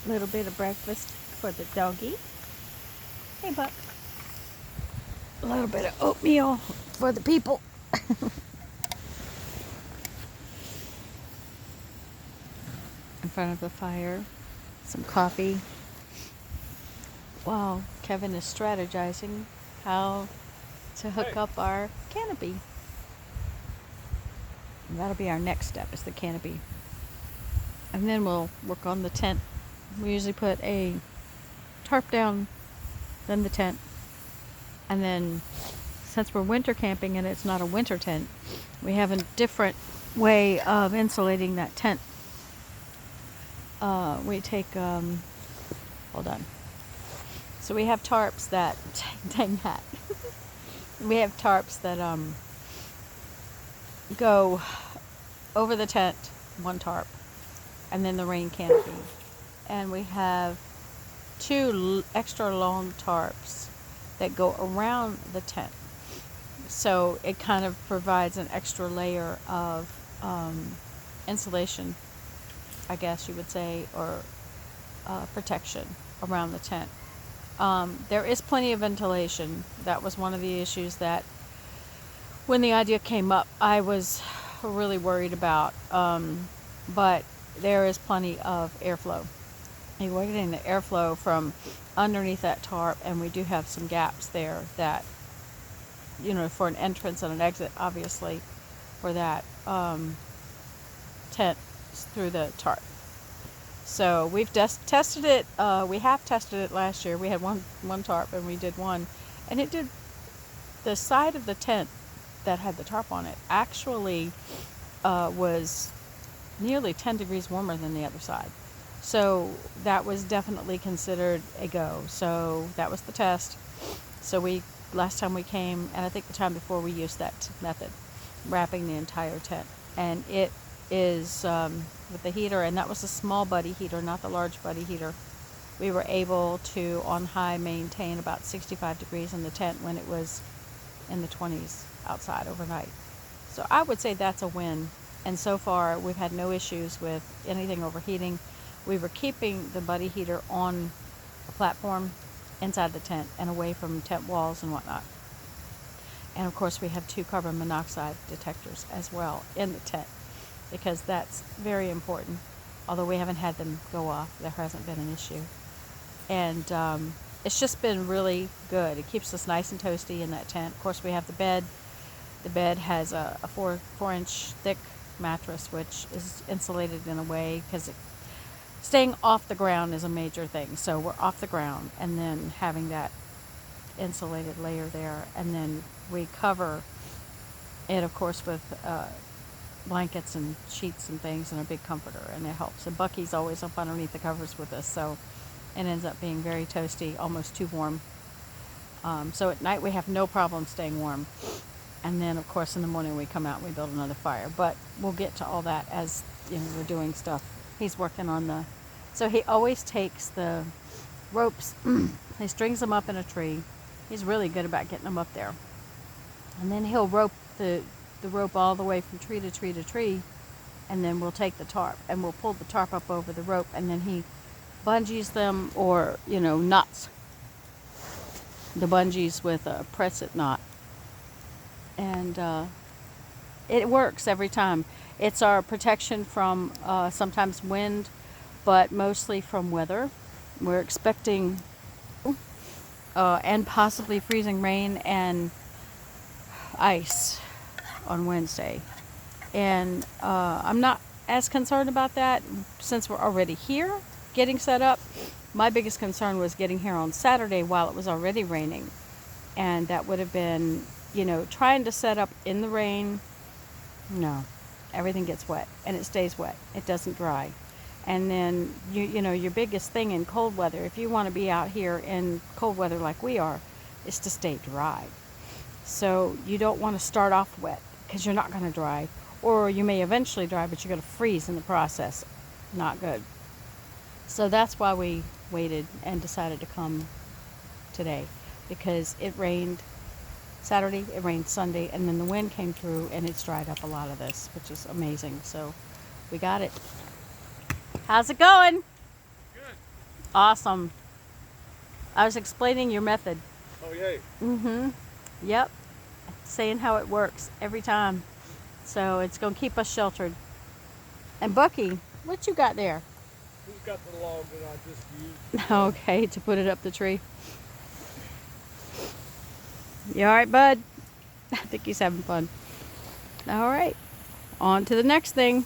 A little bit of breakfast for the doggy. Hey, Buck. A little bit of oatmeal for the people. In front of the fire. Some coffee. While Kevin is strategizing how to hook up our canopy. And that'll be our next step, is the canopy. And then we'll work on the tent. We usually put a tarp down, then the tent. And then, since we're winter camping and it's not a winter tent, we have a different way of insulating that tent. We take, hold on. So we have tarps that, dang that. We have tarps that go over the tent, one tarp, and then the rain canopy. And we have two extra long tarps that go around the tent. So it kind of provides an extra layer of insulation, I guess you would say, or protection around the tent. There is plenty of ventilation. That was one of the issues that, when the idea came up, I was really worried about. But there is plenty of airflow. We're getting the airflow from underneath that tarp, and we do have some gaps there that, for an entrance and an exit, obviously, for that tent through the tarp. So we've tested it. We have tested it last year. We had one tarp, and we did one, and it did. The side of the tent that had the tarp on it actually was nearly 10 degrees warmer than the other side. So that was definitely considered a go. So that was the test. So last time we came, and I think the time before, we used that method, wrapping the entire tent. And it is with the heater, and that was a small buddy heater, not the large buddy heater. We were able to, on high, maintain about 65 degrees in the tent when it was in the 20s outside overnight. So I would say that's a win. And so far, we've had no issues with anything overheating. We were keeping the buddy heater on a platform inside the tent and away from tent walls and whatnot. And of course, we have 2 carbon monoxide detectors as well in the tent, because that's very important. Although we haven't had them go off, there hasn't been an issue. And it's just been really good. It keeps us nice and toasty in that tent. Of course, we have the bed. The bed has a 4-inch thick mattress, which is insulated in a way, because staying off the ground is a major thing. So we're off the ground, and then having that insulated layer there, and then we cover it, of course, with blankets and sheets and things, and a big comforter, and it helps. And Bucky's always up underneath the covers with us, so it ends up being very toasty, almost too warm. So at night we have no problem staying warm. And then, of course, in the morning we come out and we build another fire. But we'll get to all that as we're doing stuff. He's working on so he always takes the ropes, he strings them up in a tree. He's really good about getting them up there. And then he'll rope the rope all the way from tree to tree to tree. And then we'll take the tarp and we'll pull the tarp up over the rope. And then he bungees them, or, knots the bungees with a press-it knot. And it works every time. It's our protection from sometimes wind, but mostly from weather. We're expecting and possibly freezing rain and ice on Wednesday. And I'm not as concerned about that, since we're already here getting set up. My biggest concern was getting here on Saturday while it was already raining. And that would have been, trying to set up in the rain. No, everything gets wet, and it stays wet. It doesn't dry. And then, your biggest thing in cold weather, if you want to be out here in cold weather like we are, is to stay dry. So you don't want to start off wet, because you're not going to dry. Or you may eventually dry, but you're going to freeze in the process. Not good. So that's why we waited and decided to come today, because it rained Saturday, it rained Sunday, and then the wind came through and it's dried up a lot of this, which is amazing. So we got it. How's it going? Good. Awesome. I was explaining your method. Oh, yay. Mm-hmm. Yep. Saying how it works every time. So it's going to keep us sheltered. And Bucky, what you got there? He's got the log that I just used. Okay, to put it up the tree. You all right, bud? I think he's having fun. All right. On to the next thing.